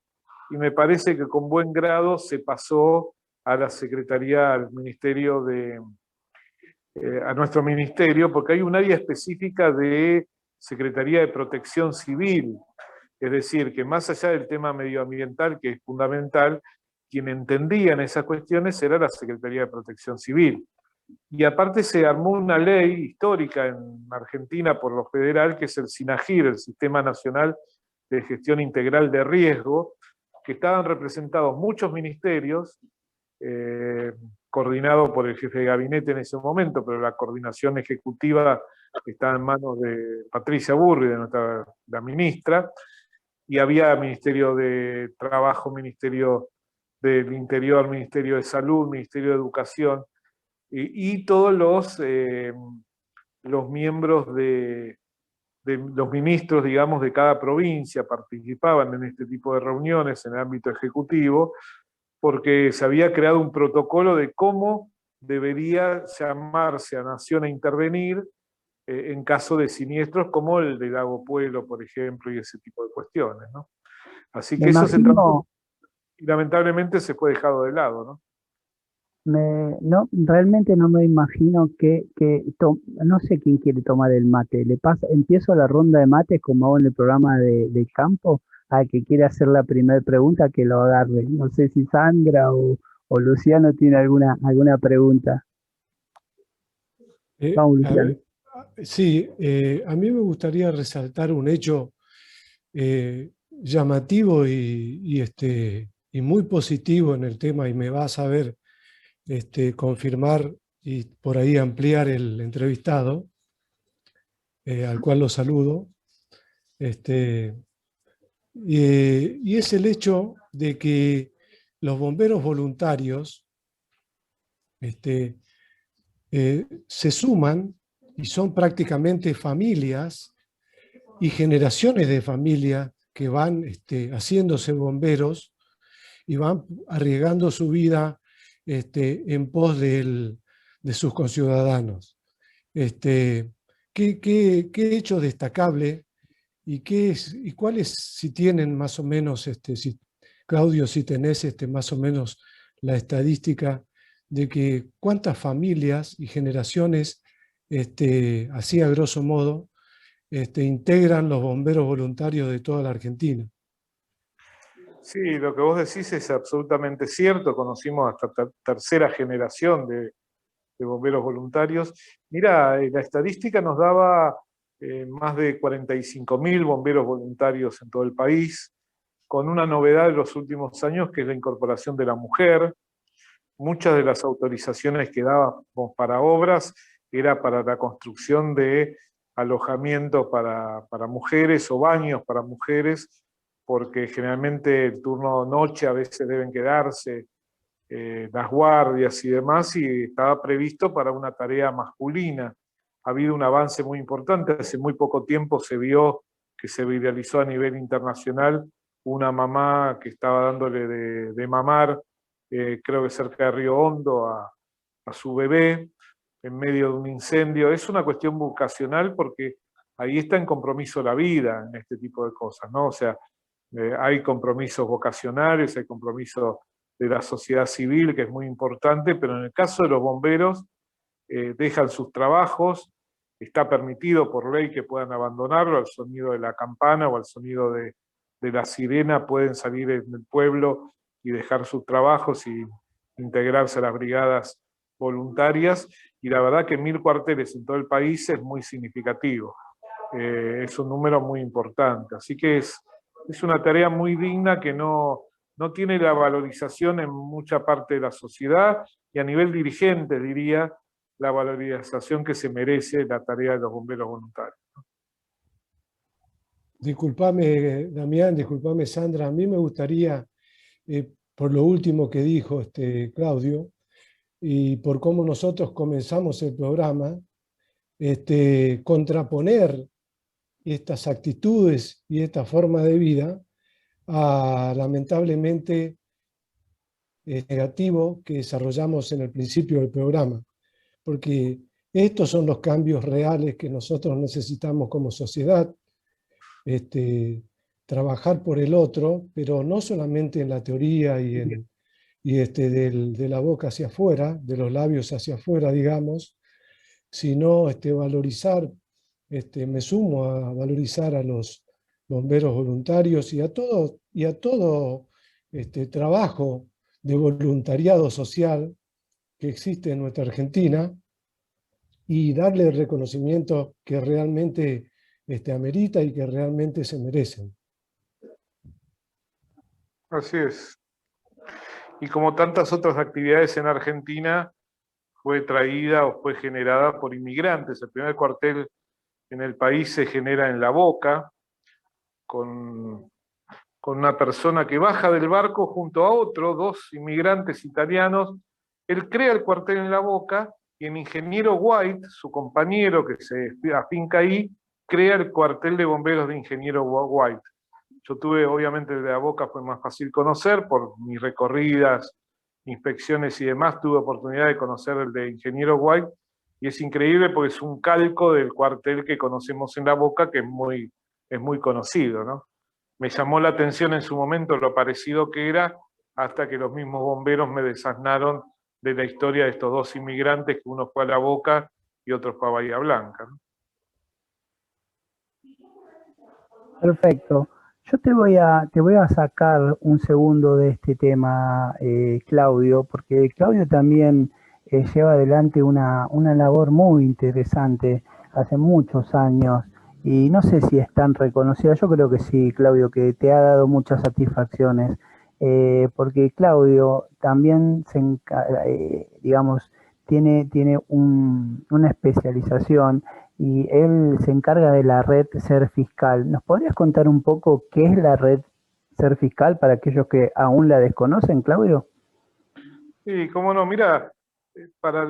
y me parece que con buen grado se pasó a la Secretaría, al Ministerio a nuestro ministerio, porque hay un área específica de Secretaría de Protección Civil, es decir, que más allá del tema medioambiental, que es fundamental, quien entendía en esas cuestiones era la Secretaría de Protección Civil. Y aparte se armó una ley histórica en Argentina por lo federal, que es el SINAGIR, el Sistema Nacional de Gestión Integral de Riesgo, que estaban representados muchos ministerios, coordinado por el jefe de gabinete en ese momento, pero la coordinación ejecutiva estaba en manos de Patricia Burri, la ministra, y había Ministerio de Trabajo, Ministerio del Interior, Ministerio de Salud, Ministerio de Educación, y todos los miembros de los ministros, digamos, de cada provincia participaban en este tipo de reuniones en el ámbito ejecutivo, porque se había creado un protocolo de cómo debería llamarse a Nación a intervenir en caso de siniestros como el de Lago Puelo, por ejemplo, y ese tipo de cuestiones, ¿no? Así que eso se trató y lamentablemente se fue dejado de lado, ¿no? No, realmente no me imagino no sé quién quiere tomar el mate. Empiezo la ronda de mates como hago en el programa de campo, al que quiere hacer la primera pregunta que lo agarre. No sé si Sandra o Luciano tiene alguna pregunta. Vamos, Luciano. Sí, a mí me gustaría resaltar un hecho llamativo y muy positivo en el tema, y me va a saber confirmar y por ahí ampliar el entrevistado, al cual lo saludo. Y es el hecho de que los bomberos voluntarios se suman y son prácticamente familias y generaciones de familias que van haciéndose bomberos y van arriesgando su vida en pos de sus conciudadanos. ¿Qué hecho destacable y cuáles, si tienen más o menos, Claudio, si tenés más o menos la estadística de que cuántas familias y generaciones, así a grosso modo, integran los bomberos voluntarios de toda la Argentina? Sí, lo que vos decís es absolutamente cierto. Conocimos hasta tercera generación de bomberos voluntarios. Mira, la estadística nos daba más de 45.000 bomberos voluntarios en todo el país, con una novedad de los últimos años que es la incorporación de la mujer. Muchas de las autorizaciones que dábamos para obras era para la construcción de alojamientos para mujeres o baños para mujeres, porque generalmente el turno noche a veces deben quedarse las guardias y demás, y estaba previsto para una tarea masculina. Ha habido un avance muy importante. Hace muy poco tiempo se vio que se viralizó a nivel internacional una mamá que estaba dándole de mamar, creo que cerca de Río Hondo, a su bebé en medio de un incendio. Es una cuestión vocacional porque ahí está en compromiso la vida en este tipo de cosas, ¿no? O sea, hay compromisos vocacionales, hay compromisos de la sociedad civil, que es muy importante, pero en el caso de los bomberos, dejan sus trabajos, está permitido por ley que puedan abandonarlo al sonido de la campana o al sonido de la sirena, pueden salir en el pueblo y dejar sus trabajos y integrarse a las brigadas voluntarias, y la verdad que 1000 cuarteles en todo el país es muy significativo, es un número muy importante, así que es una tarea muy digna que no tiene la valorización en mucha parte de la sociedad, y a nivel dirigente, diría, la valorización que se merece la tarea de los bomberos voluntarios. Disculpame, Damián, disculpame, Sandra, a mí me gustaría, por lo último que dijo Claudio, y por cómo nosotros comenzamos el programa, contraponer estas actitudes y esta forma de vida a, lamentablemente, negativo que desarrollamos en el principio del programa, porque estos son los cambios reales que nosotros necesitamos como sociedad, trabajar por el otro, pero no solamente en la teoría y de la boca hacia afuera, de los labios hacia afuera, digamos, sino valorizar, me sumo a valorizar a los bomberos voluntarios y a todo trabajo de voluntariado social que existe en nuestra Argentina, y darle el reconocimiento que realmente amerita y que realmente se merecen. Así es. Y como tantas otras actividades en Argentina, fue traída o fue generada por inmigrantes. El primer cuartel en el país se genera en La Boca, con una persona que baja del barco junto a dos inmigrantes italianos. Él crea el cuartel en La Boca y el ingeniero White, su compañero que se afinca ahí, crea el cuartel de bomberos de ingeniero White. Yo tuve, obviamente, el de la Boca fue más fácil conocer, por mis recorridas, inspecciones y demás, tuve oportunidad de conocer el de ingeniero White, y es increíble porque es un calco del cuartel que conocemos en la Boca, que es muy conocido, ¿no? Me llamó la atención en su momento lo parecido que era, hasta que los mismos bomberos me desasnaron de la historia de estos dos inmigrantes, que uno fue a la Boca y otro fue a Bahía Blanca, ¿no? Perfecto. Yo te voy a sacar un segundo de este tema, Claudio, porque Claudio también lleva adelante una labor muy interesante hace muchos años y no sé si es tan reconocida. Yo creo que sí, Claudio, que te ha dado muchas satisfacciones, porque Claudio también digamos, tiene una especialización y él se encarga de la red Ser Fiscal. ¿Nos podrías contar un poco qué es la red Ser Fiscal para aquellos que aún la desconocen, Claudio? Sí, cómo no, mira, para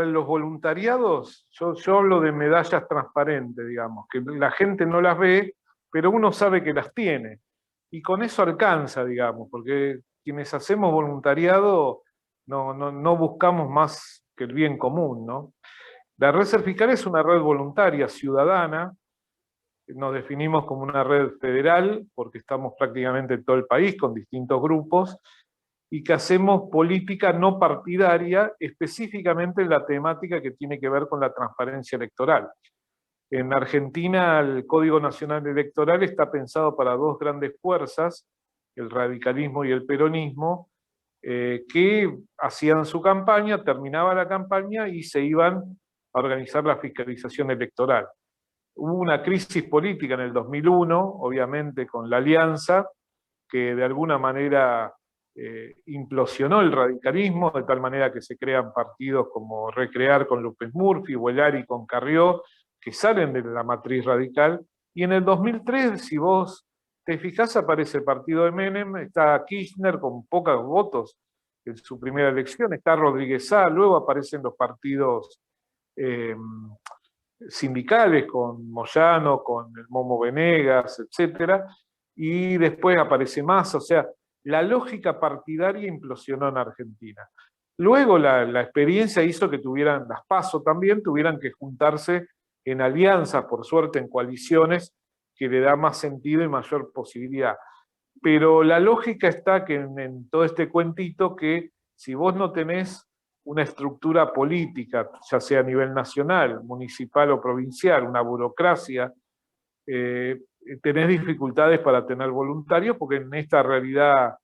los voluntariados, yo hablo de medallas transparentes, digamos, que la gente no las ve, pero uno sabe que las tiene. Y con eso alcanza, digamos, porque quienes hacemos voluntariado no buscamos más que el bien común, ¿no? La red Ser Fiscal es una red voluntaria, ciudadana. Nos definimos como una red federal, porque estamos prácticamente en todo el país con distintos grupos, y que hacemos política no partidaria, específicamente en la temática que tiene que ver con la transparencia electoral. En Argentina, el Código Nacional Electoral está pensado para dos grandes fuerzas, el radicalismo y el peronismo, que hacían su campaña, terminaba la campaña y se iban a organizar la fiscalización electoral. Hubo una crisis política en el 2001, obviamente con la Alianza, que de alguna manera implosionó el radicalismo, de tal manera que se crean partidos como Recrear con López Murphy, Vuelari con Carrió, que salen de la matriz radical, y en el 2003, si vos te fijás, aparece el partido de Menem, está Kirchner con pocos votos en su primera elección, está Rodríguez Sá, luego aparecen los partidos sindicales con Moyano, con el Momo Venegas, etc. Y después aparece Massa, o sea, la lógica partidaria implosionó en Argentina. Luego la experiencia hizo que tuvieran, las PASO también, tuvieran que juntarse en alianzas, por suerte en coaliciones, que le da más sentido y mayor posibilidad. Pero la lógica está que en todo este cuentito, que si vos no tenés una estructura política, ya sea a nivel nacional, municipal o provincial, una burocracia, tenés dificultades para tener voluntarios, porque en esta realidad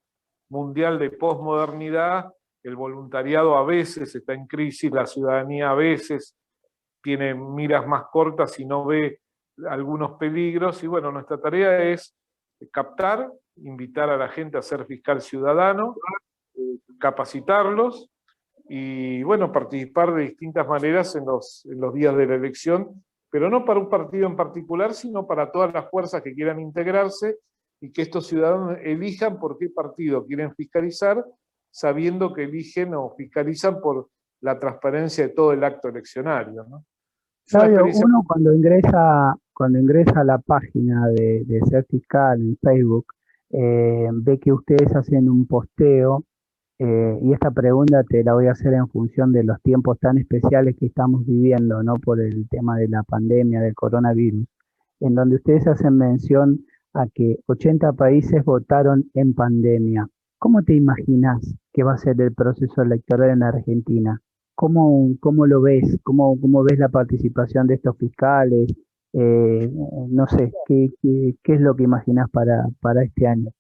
mundial de posmodernidad, el voluntariado a veces está en crisis, la ciudadanía a veces tiene miras más cortas y no ve algunos peligros, y bueno, nuestra tarea es captar, invitar a la gente a ser fiscal ciudadano, capacitarlos, y bueno, participar de distintas maneras en los días de la elección, pero no para un partido en particular, sino para todas las fuerzas que quieran integrarse y que estos ciudadanos elijan por qué partido quieren fiscalizar, sabiendo que eligen o fiscalizan por la transparencia de todo el acto eleccionario, ¿no? Claudio, uno cuando ingresa a la página de Ser Fiscal en Facebook, ve que ustedes hacen un posteo. Y esta pregunta te la voy a hacer en función de los tiempos tan especiales que estamos viviendo, ¿no? Por el tema de la pandemia, del coronavirus, en donde ustedes hacen mención a que 80 países votaron en pandemia. ¿Cómo te imaginas que va a ser el proceso electoral en Argentina? ¿Cómo lo ves? ¿Cómo ves la participación de estos fiscales? No sé, ¿qué es lo que imaginas para este año?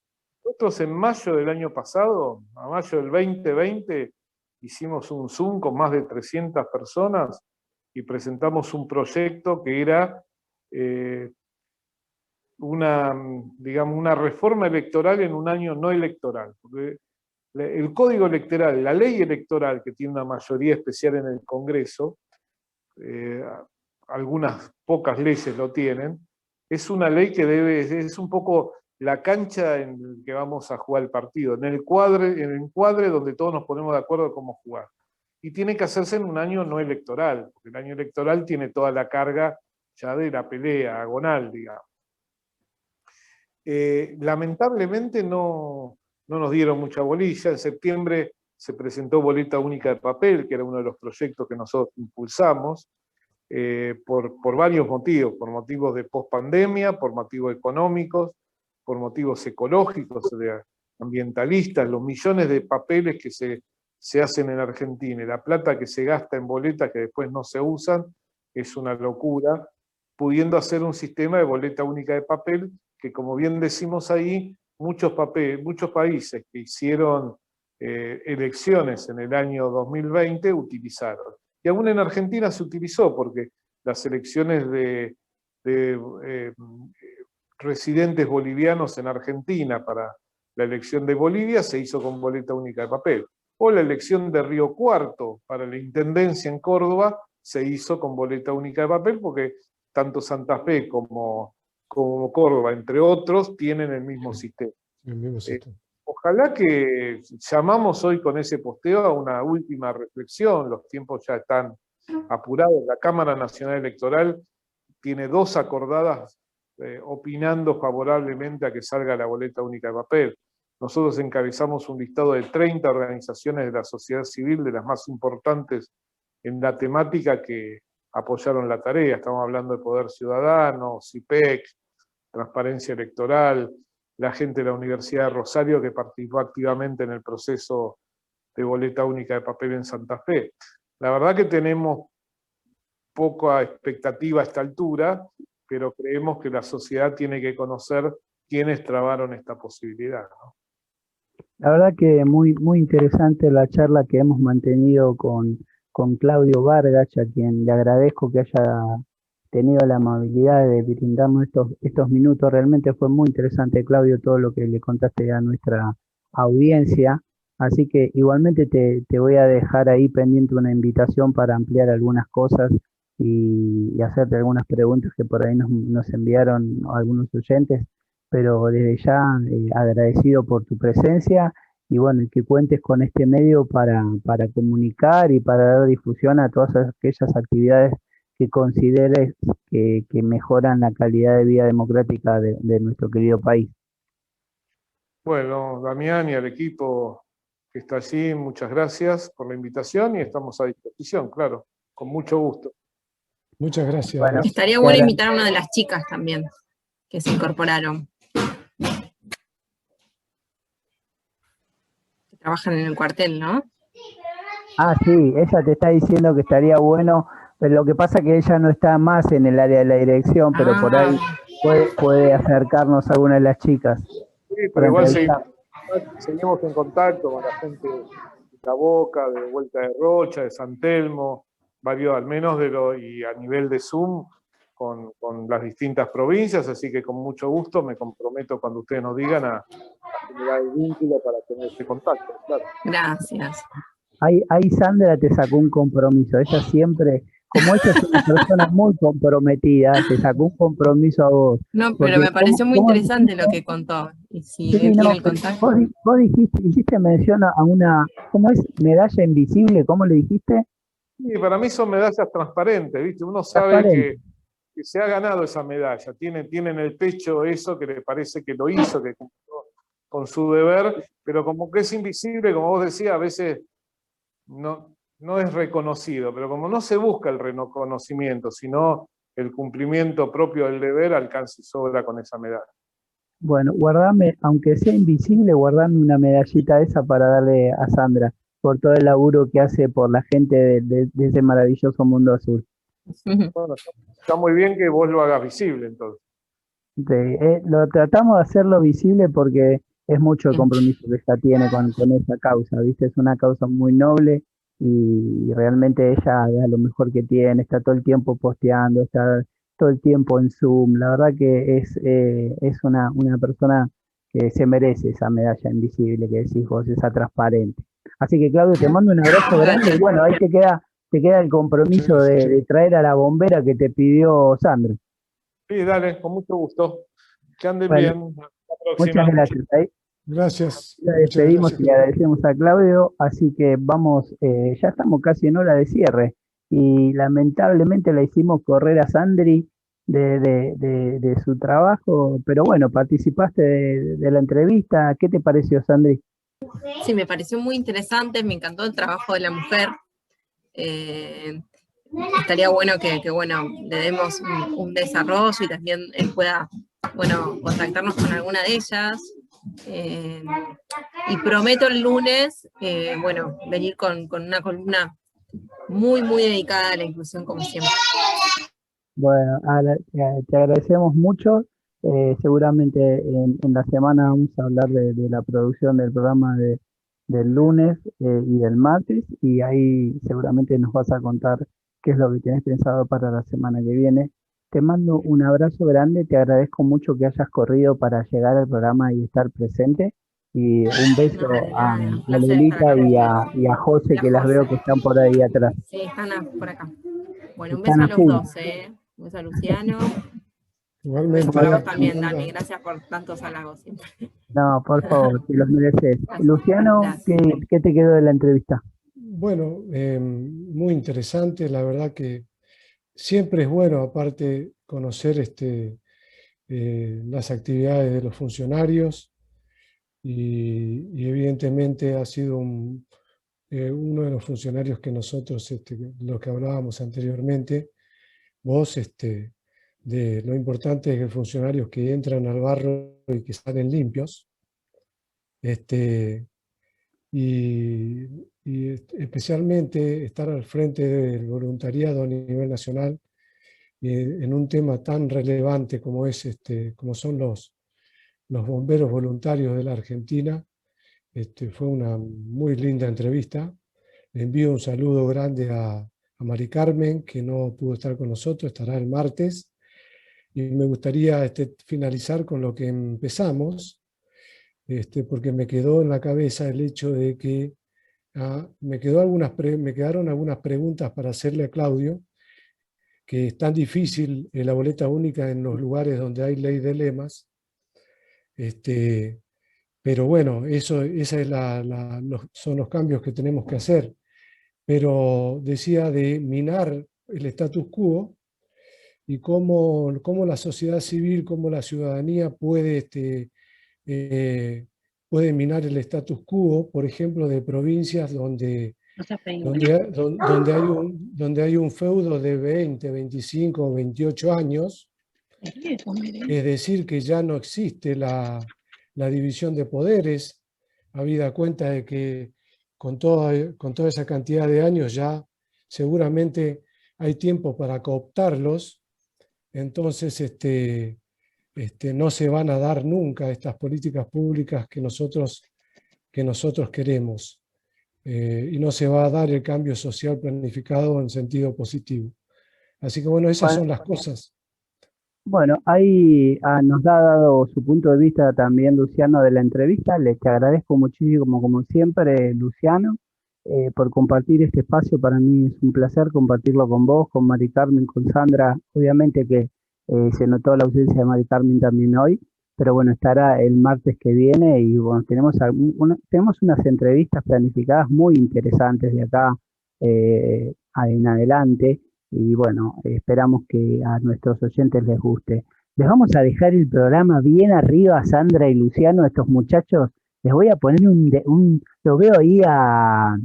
Nosotros en mayo del año pasado, a mayo del 2020, hicimos un Zoom con más de 300 personas y presentamos un proyecto que era una reforma electoral en un año no electoral. Porque el Código Electoral, la ley electoral, que tiene una mayoría especial en el Congreso, algunas pocas leyes lo tienen, es una ley que es un poco la cancha en la que vamos a jugar el partido, en el encuadre donde todos nos ponemos de acuerdo de cómo jugar. y tiene que hacerse en un año no electoral, porque el año electoral tiene toda la carga ya de la pelea agonal, digamos. Lamentablemente no nos dieron mucha bolilla. En septiembre se presentó boleta única de papel, que era uno de los proyectos que nosotros impulsamos, por varios motivos, por motivos de pospandemia, por motivos económicos, por motivos ecológicos, ambientalistas, los millones de papeles que se hacen en Argentina, y la plata que se gasta en boletas que después no se usan, es una locura, pudiendo hacer un sistema de boleta única de papel, que como bien decimos ahí, muchos países que hicieron elecciones en el año 2020 utilizaron. Y aún en Argentina se utilizó, porque las elecciones de residentes bolivianos en Argentina para la elección de Bolivia se hizo con boleta única de papel. O la elección de Río Cuarto para la intendencia en Córdoba se hizo con boleta única de papel, porque tanto Santa Fe como Córdoba, entre otros, tienen el mismo sistema. Ojalá que llamamos hoy con ese posteo a una última reflexión, los tiempos ya están apurados. La Cámara Nacional Electoral tiene 2 acordadas opinando favorablemente a que salga la boleta única de papel. Nosotros encabezamos un listado de 30 organizaciones de la sociedad civil, de las más importantes en la temática, que apoyaron la tarea. Estamos hablando de Poder Ciudadano, CIPEC, Transparencia Electoral, la gente de la Universidad de Rosario que participó activamente en el proceso de boleta única de papel en Santa Fe. La verdad que tenemos poca expectativa a esta altura, pero creemos que la sociedad tiene que conocer quiénes trabaron esta posibilidad, ¿no? La verdad que muy interesante la charla que hemos mantenido con Claudio Vargas, a quien le agradezco que haya tenido la amabilidad de brindarnos estos minutos. Realmente fue muy interesante, Claudio, todo lo que le contaste a nuestra audiencia. Así que igualmente te voy a dejar ahí pendiente una invitación para ampliar algunas cosas y hacerte algunas preguntas que por ahí nos enviaron algunos oyentes. Pero desde ya agradecido por tu presencia y bueno, que cuentes con este medio para comunicar y para dar difusión a todas aquellas actividades que consideres que mejoran la calidad de vida democrática de nuestro querido país. Bueno, Damián y al equipo que está allí, muchas gracias por la invitación y estamos a disposición, claro, con mucho gusto. Muchas gracias. Bueno, estaría bueno invitar a una de las chicas también, que se incorporaron. Que trabajan en el cuartel, ¿no? Ah, sí, ella te está diciendo que estaría bueno, pero lo que pasa es que ella no está más en el área de la dirección, pero por ahí puede acercarnos a alguna de las chicas. Sí, pero igual seguimos en contacto con la gente de La Boca, de Vuelta de Rocha, de San Telmo, varios al menos y a nivel de Zoom con las distintas provincias, así que con mucho gusto me comprometo cuando ustedes nos digan a generar el vínculo para tener este contacto, claro. Gracias. Ahí Sandra te sacó un compromiso, ella siempre, como ella es una persona muy comprometida, te sacó un compromiso a vos. No, pero me pareció muy interesante lo que contó. Y si él tiene el contacto. Vos hiciste mención a una, ¿cómo es? Medalla invisible, ¿cómo le dijiste? Sí, para mí son medallas transparentes, ¿viste? Uno sabe que se ha ganado esa medalla, tiene en el pecho eso que le parece que lo hizo, que cumplió con su deber, pero como que es invisible, como vos decías, a veces no es reconocido, pero como no se busca el reconocimiento, sino el cumplimiento propio del deber, alcanza y sobra con esa medalla. Bueno, guardame, aunque sea invisible, guardame una medallita esa para darle a Sandra, por todo el laburo que hace por la gente de ese maravilloso mundo azul. Bueno, está muy bien que vos lo hagas visible, entonces. Lo tratamos de hacerlo visible porque es mucho el compromiso que ella tiene con esa causa, ¿viste? Es una causa muy noble y realmente ella da lo mejor que tiene, está todo el tiempo posteando, está todo el tiempo en Zoom. La verdad que es una persona que se merece esa medalla invisible que decís vos, esa transparente. Así que Claudio, te mando un abrazo grande y bueno, ahí te queda el compromiso de traer a la bombera que te pidió Sandra. Sí, dale, con mucho gusto. Que anden Bueno, bien. Hasta la próxima. Muchas gracias. Gracias. La Muchas despedimos gracias. y le agradecemos a Claudio, así que vamos, ya estamos casi en hora de cierre y lamentablemente la hicimos correr a Sandri de su trabajo, pero bueno, participaste de la entrevista. ¿Qué te pareció, Sandri? Sí, me pareció muy interesante, me encantó el trabajo de la mujer. Estaría bueno que bueno, le demos un desarrollo y también él pueda, bueno, contactarnos con alguna de ellas. Y prometo el lunes, bueno, venir con una columna muy, muy dedicada a la inclusión, como siempre. Bueno, te agradecemos mucho. Seguramente en la semana vamos a hablar de la producción del programa del lunes y del martes, y ahí seguramente nos vas a contar qué es lo que tienes pensado para la semana que viene. Te mando un abrazo grande, te agradezco mucho que hayas corrido para llegar al programa y estar presente. Y un beso No, de a nada, un a placer estar Lelita acá con y a José, ustedes. Y a que las veo José. que están por ahí atrás. Sí, están por acá. Bueno, un Están beso a a los full. dos, un beso a Luciano. Un beso Igualmente, para vos también, Fernanda. Dani. Gracias por tantos halagos siempre. No, por favor, te los mereces. Gracias. Luciano, Gracias. ¿qué te quedó de la entrevista? Bueno, muy interesante. La verdad que siempre es bueno, aparte, conocer las actividades de los funcionarios y evidentemente ha sido uno de los funcionarios que nosotros, los que hablábamos anteriormente, vos, de lo importante es que funcionarios que entran al barro y que salen limpios, y, especialmente estar al frente del voluntariado a nivel nacional en un tema tan relevante como como son los bomberos voluntarios de la Argentina. Fue una muy linda entrevista. Le envío un saludo grande a Mari Carmen, que no pudo estar con nosotros, estará el martes. Y me gustaría finalizar con lo que empezamos, porque me quedó en la cabeza el hecho de que me quedaron algunas preguntas para hacerle a Claudio, que es tan difícil la boleta única en los lugares donde hay ley de lemas. Pero bueno, son los cambios que tenemos que hacer. Pero decía de minar el status quo y cómo la sociedad civil, cómo la ciudadanía puede minar el status quo, por ejemplo, de provincias donde hay un feudo de 20, 25 o 28 años, es decir, que ya no existe la división de poderes, habida cuenta de que con toda esa cantidad de años ya seguramente hay tiempo para cooptarlos. Entonces no se van a dar nunca estas políticas públicas que nosotros queremos, y no se va a dar el cambio social planificado en sentido positivo. Así que bueno, esas son las cosas. Bueno, ahí nos ha dado su punto de vista también Luciano de la entrevista. Te agradezco muchísimo, como siempre, Luciano, por compartir este espacio. Para mí es un placer compartirlo con vos, con Mari Carmen, con Sandra. Obviamente que se notó la ausencia de Mari Carmen también hoy, pero bueno, estará el martes que viene y bueno, tenemos unas entrevistas planificadas muy interesantes de acá en adelante. Y bueno, esperamos que a nuestros oyentes les guste. Les vamos a dejar el programa bien arriba, Sandra y Luciano, estos muchachos. Les voy a poner lo veo ahí a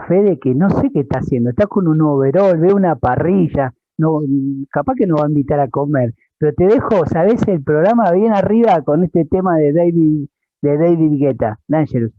Fede, que no sé qué está haciendo, está con un overol, veo una parrilla, no, capaz que nos va a invitar a comer, pero te dejo, ¿sabés? El programa bien arriba con este tema de David Guetta, Dangerous.